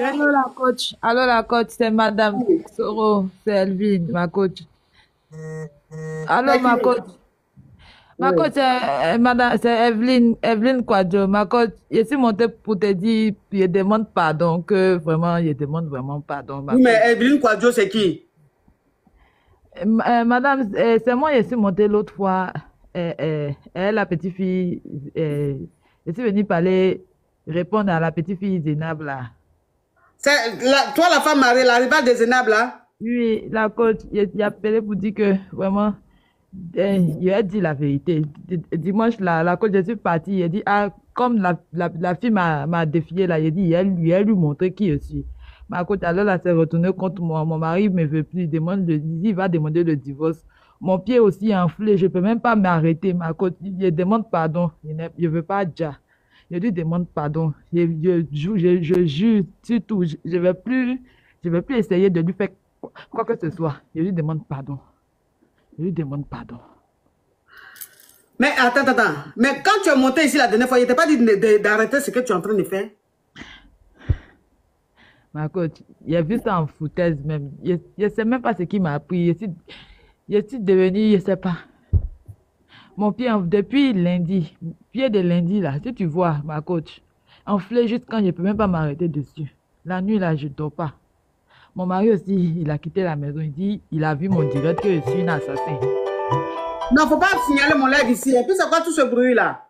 direct. Allô la coach. Allô la coach, c'est Madame Soro, c'est Elvin, ma coach. Allô C'est qui? ma coach. Ma Oui. coach, c'est Madame, c'est Evelyne Kwadjo. Ma coach, je suis montée pour te dire, je demande pardon, que vraiment, je demande vraiment pardon, ma Oui, mais coach. Evelyne Kwadjo, c'est qui? Madame, c'est moi, je suis montée l'autre fois, elle, la petite fille, je suis venue parler, répondre à la petite fille Zénab là. Toi, la femme mariée, la rivale des Zénab, là? Oui, la coach, il a appelé pour dire que vraiment, il a dit la vérité. Dimanche, la coach, je suis partie, il a dit, ah, comme la fille m'a défié là, il a dit, il a lui montré qui je suis. Ma coach, alors là, s'est retournée contre moi. Mon mari ne me veut plus, il va demander le divorce. Mon pied aussi est enflé, je ne peux même pas m'arrêter. Ma coach, je demande pardon, je ne veux pas déjà. Je lui demande pardon. Je jure surtout, je vais plus essayer de lui faire quoi que ce soit. Je lui demande pardon. Je lui demande pardon. Mais attends. Mais quand tu es monté ici la dernière fois, il t'a pas dit d'arrêter ce que tu es en train de faire? Ma coach, il a vu ça en foutaise même. Je ne sais même pas ce qui m'a appris. Je suis devenue, je ne sais pas. Mon pied, depuis lundi, pied de lundi là, si tu vois, ma coach, enflé juste quand je ne peux même pas m'arrêter dessus. La nuit là, je ne dors pas. Mon mari aussi, il a quitté la maison. Il dit, il a vu mon direct que je suis une assassin. Non, faut pas signaler mon leg ici. Et puis, c'est quoi tout ce bruit là?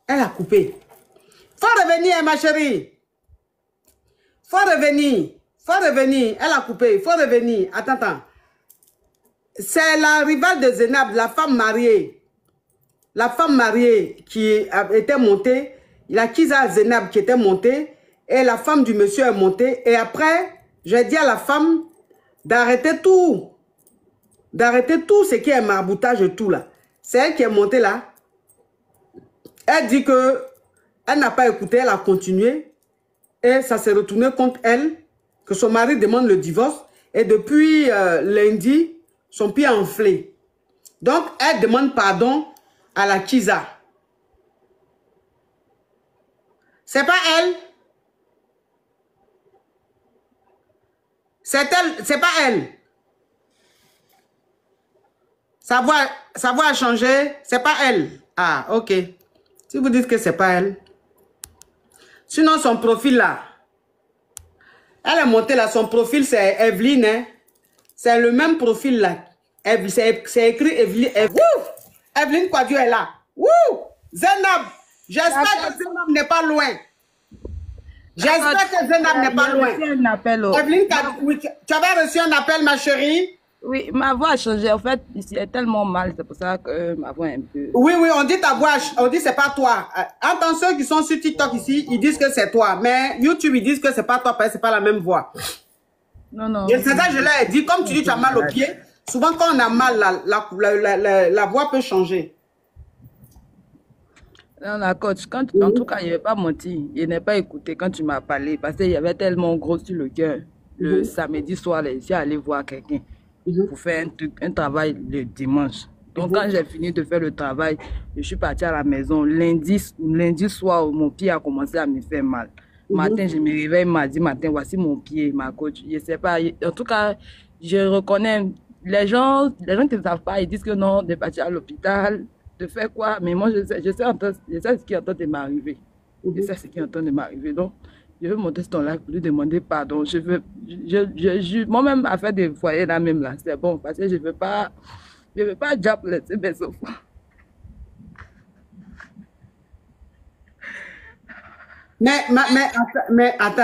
Elle a coupé. Faut revenir, ma chérie. Faut revenir. Elle a coupé. Faut revenir. Attends. C'est la rivale de Zénab, la femme mariée. La femme mariée qui était montée. Il a Kiza Zénab qui était montée. Et la femme du monsieur est montée. Et après, j'ai dit à la femme d'arrêter tout. D'arrêter tout ce qui est marboutage et tout là. C'est elle qui est montée là. Elle dit que elle n'a pas écouté, elle a continué. Et ça s'est retourné contre elle, que son mari demande le divorce. Et depuis lundi, son pied a enflé. Donc, elle demande pardon à la Kiza. C'est pas elle. C'est elle, c'est pas elle. Sa voix a changé, c'est pas elle. Ah, ok. Si vous dites que c'est pas elle. Sinon, son profil là. Elle est montée là, son profil c'est Evelyne. Hein? C'est le même profil là. C'est écrit Evelyne. Evelyne Kwadjo est là. Wouh! Zénab. J'espère que Zénab n'est pas loin. J'espère que Zénab n'est pas loin. Un appel, Evelyne, oui, tu avais reçu un appel, ma chérie? Oui, ma voix a changé. En fait, ici est tellement mal, c'est pour ça que ma voix est un peu... Oui, on dit ta voix, on dit c'est pas toi. Entends ceux qui sont sur TikTok ici, ils disent que c'est toi. Mais YouTube, ils disent que c'est pas toi parce que c'est pas la même voix. Non. Et c'est ça, je leur ai dit, comme tu dis, tu as mal au pied. Souvent, quand on a mal, la voix peut changer. Non, la coach, en tout cas, il n'avait pas menti. Il n'a pas écouté quand tu m'as parlé parce qu'il y avait tellement gros sur le cœur. Le samedi soir, là, ici, aller voir quelqu'un pour faire un travail le dimanche. Donc, quand j'ai fini de faire le travail, je suis partie à la maison. Lundi soir, mon pied a commencé à me faire mal. Matin, je me réveille mardi matin, voici mon pied, ma coach. Je ne sais pas. En tout cas, je reconnais les gens qui ne savent pas, ils disent que non, de partir à l'hôpital, de faire quoi. Mais moi, je sais ce qui est en train de m'arriver. Je sais ce qui est en train de m'arriver. Donc, je veux monter sur ton live pour lui demander pardon. Je moi-même, à faire des foyers là même là, c'est bon, parce que je ne veux pas job laisser mes enfants. Mais attends.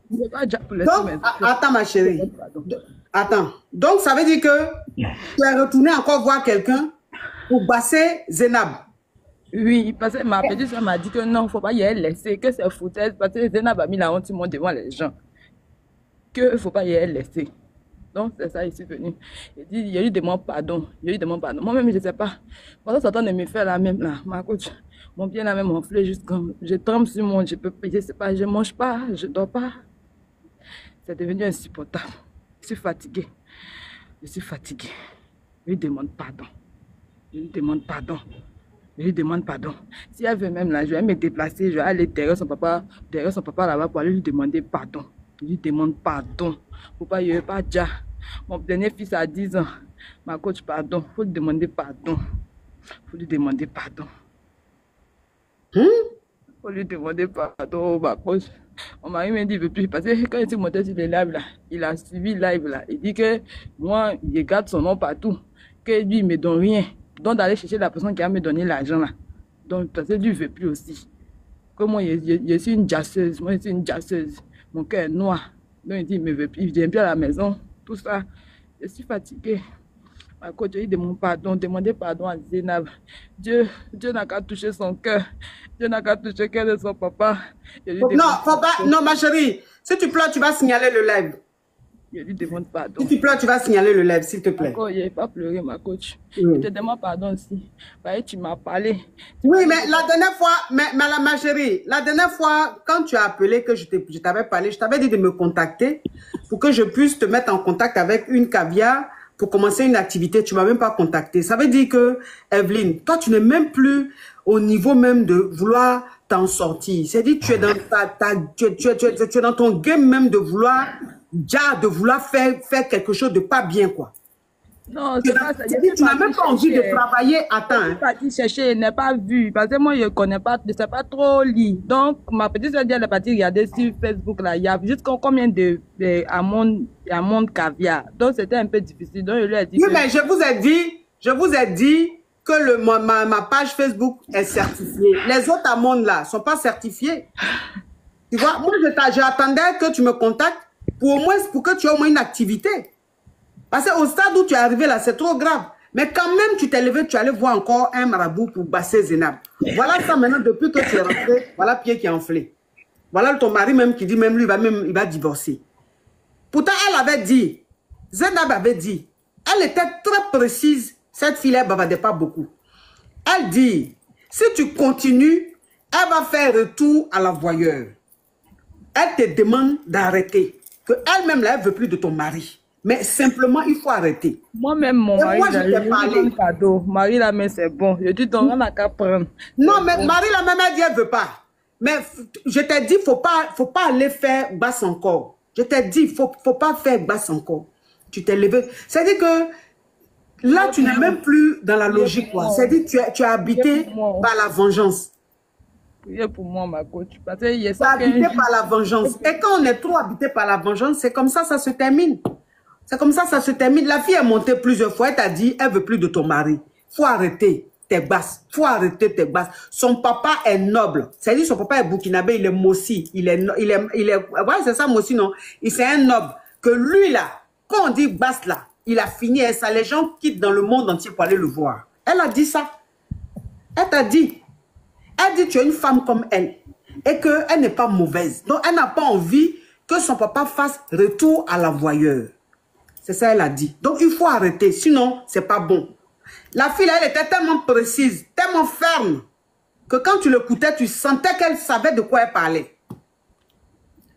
Je ne veux pas job laisser Donc, mes enfants. attends, ma chérie. Attends. Donc, ça veut dire que tu es retourné encore voir quelqu'un pour basser Zénab. Oui, parce que ma petite soeur m'a dit que non, il ne faut pas y aller laisser, que c'est foutaise, parce que Zénab a mis la honte devant les gens. Qu'il ne faut pas y aller laisser. Donc, c'est ça, il est venu. Il y a eu des mots pardon. Moi-même, je ne sais pas. Pendant ce temps de me faire la même, là, ma coach, Mon pied là même enflé jusqu'à... Je tremble sur mon... Je sais pas, je mange pas, je dors pas. C'est devenu insupportable. Je suis fatiguée. Je suis fatiguée. Je lui demande pardon. Je lui demande pardon. Je lui demande pardon. Si elle veut même là, je vais me déplacer, je vais aller derrière son papa là-bas pour aller lui demander pardon. Je lui demande pardon. Faut pas, il veut pas déjà. Mon dernier fils a 10 ans. Ma coach, pardon. Faut lui demander pardon. Faut lui demander pardon. Faut lui demander pardon, ma coach. Mon mari m'a dit, il veut plus. Parce que quand il s'est monté sur les lives là, il a suivi live là. Il dit que moi, il regarde son nom partout. Que lui, il me donne rien. Donc d'aller chercher la personne qui a me donné l'argent là. Donc parce que lui, il veut plus aussi. Comme moi, je suis une jasseuse. Moi, je suis une jasseuse. Mon cœur est noir. Donc il dit, il me veut plus. Il vient plus à la maison. Tout ça. Je suis fatiguée. Ma coach, il demande pardon. Demandez pardon à Zénab. Dieu n'a qu'à toucher son cœur. Dieu n'a qu'à toucher le cœur de son papa. Non, faut pas. Non, ma chérie. Si tu pleures, tu vas signaler le live. Je lui demande pardon. Si tu pleures, tu vas signaler le live, s'il te plaît. D'accord, il n'avait pas pleuré, ma coach. Je te demande pardon aussi. Tu m'as parlé. Oui, mais la dernière fois, ma chérie, la dernière fois, quand tu as appelé, que je t'avais parlé, je t'avais dit de me contacter pour que je puisse te mettre en contact avec une caviar pour commencer une activité. Tu ne m'as même pas contacté. Ça veut dire que, Evelyne, toi, tu n'es même plus au niveau même de vouloir t'en sortir. C'est-à-dire que tu es dans tu es dans ton game même de vouloir faire quelque chose de pas bien, quoi. Non, c'est pas ça. Tu n'as même pas envie de travailler à temps. Je suis partie chercher, je n'ai pas vu. Parce que moi, je ne connais pas, je ne sais pas trop lire. Donc, ma petite soeur dit, elle est partie regarder sur Facebook, là. Il y a jusqu'à combien de amandes caviar. Donc, c'était un peu difficile. Donc, je lui ai dit. Oui, mais je vous ai dit que ma page Facebook est certifiée. Les autres amandes, là, ne sont pas certifiées. Tu vois, moi, j'attendais que tu me contactes pour que tu aies au moins une activité. Parce qu'au stade où tu es arrivé là, c'est trop grave. Mais quand même, tu t'es levé, tu allais voir encore un marabout pour basser Zénab. Voilà ça maintenant, depuis que tu es rentré, voilà pied qui est enflé. Voilà ton mari même qui dit, même lui, il va divorcer. Pourtant, elle avait dit, Zénab avait dit, elle était très précise, cette fille, elle ne bavardait pas beaucoup. Elle dit, si tu continues, elle va faire retour à la voyeur. Elle te demande d'arrêter. Elle-même, là, elle ne veut plus de ton mari. Mais simplement, il faut arrêter. Moi-même, mon mari, moi, je t'ai parlé. Cadeau. Marie, la main, c'est bon. Je dis, donc, on n'a qu'à prendre. Non, mais Marie, la même, elle dit, elle ne veut pas. Mais je t'ai dit, il ne faut pas aller faire basse encore. Je t'ai dit, il ne faut pas faire basse encore. Tu t'es levé. C'est-à-dire que là, tu n'es même plus dans la logique, quoi. C'est-à-dire que tu es habité par la vengeance. Priez pour moi, ma coach. Parce que tu es habité par la vengeance. Et quand on est trop habité par la vengeance, c'est comme ça se termine. C'est comme ça se termine. La fille est montée plusieurs fois. Elle t'a dit, elle veut plus de ton mari. Faut arrêter tes basses. Faut arrêter tes basses. Son papa est noble. C'est-à-dire son papa est burkinabé, il est Mossi. Ouais, c'est ça Mossi, non? C'est un noble. Que lui, là, quand on dit basse, là, il a fini avec ça. Les gens quittent dans le monde entier pour aller le voir. Elle a dit ça. Elle t'a dit. Elle dit, tu es une femme comme elle. Et qu'elle n'est pas mauvaise. Donc, elle n'a pas envie que son papa fasse retour à la voyeur. C'est ça, elle a dit. Donc, il faut arrêter. Sinon, c'est pas bon. La fille, là, elle était tellement précise, tellement ferme, que quand tu l'écoutais, tu sentais qu'elle savait de quoi elle parlait.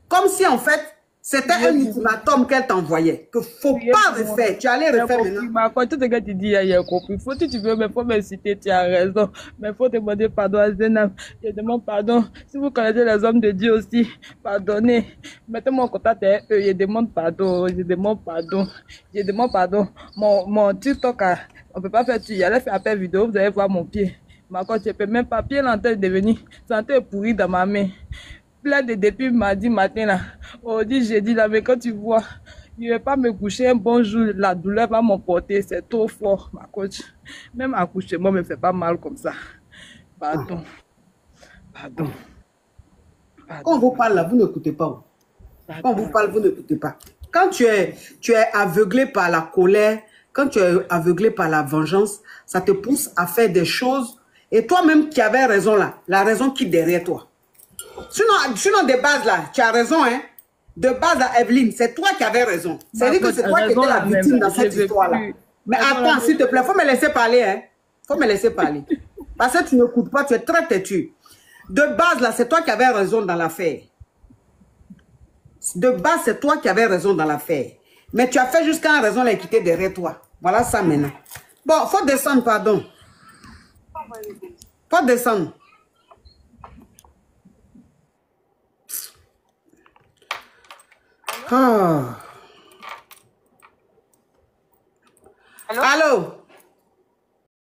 Comme si, en fait, c'était un ultimatum qu'elle t'envoyait. Que faut pas refaire. Tu allais refaire maintenant. Quand tout ce que tu dis, il y a compris. Faut si tu veux, mais faut m'inciter, tu as raison. Mais il faut demander pardon à Zénab. Je demande pardon. Si vous connaissez les hommes de Dieu aussi, pardonnez. Mettez-moi en contact avec eux. Je demande pardon. Je demande pardon. Je demande pardon. Mon TikTok, on ne peut pas faire tout. J'allais faire appel vidéo. Vous allez voir mon pied. Ma coach, je ne peux même pas. Pied l'antenne est devenu. Santé est pourrie dans ma main. Plein de depuis mardi matin là, aujourd'hui jeudi là, mais quand tu vois, je ne vais pas me coucher un bon jour, la douleur va m'emporter, c'est trop fort, ma coach. Même accouchement ne me fait pas mal comme ça. Pardon. Pardon. Quand on vous parle là, vous n'écoutez pas. Quand on vous parle, vous n'écoutez pas. Quand tu es aveuglé par la colère, quand tu es aveuglé par la vengeance, ça te pousse à faire des choses. Et toi-même qui avais raison là, la raison qui est derrière toi. Sinon, de base là, tu as raison, hein. De base là, Evelyne, c'est toi qui avais raison. C'est-à-dire que c'est toi qui étais la victime dans cette histoire-là. Mais attends, s'il te plaît, faut me laisser parler, hein. Faut me laisser parler. Parce que tu n'écoutes pas, tu es très têtu. De base, là, c'est toi qui avais raison dans l'affaire. De base, c'est toi qui avais raison dans l'affaire. Mais tu as fait jusqu'à raison l'équité derrière toi. Voilà ça maintenant. Bon, faut descendre, pardon. Faut descendre. Ah. Allô? Allô?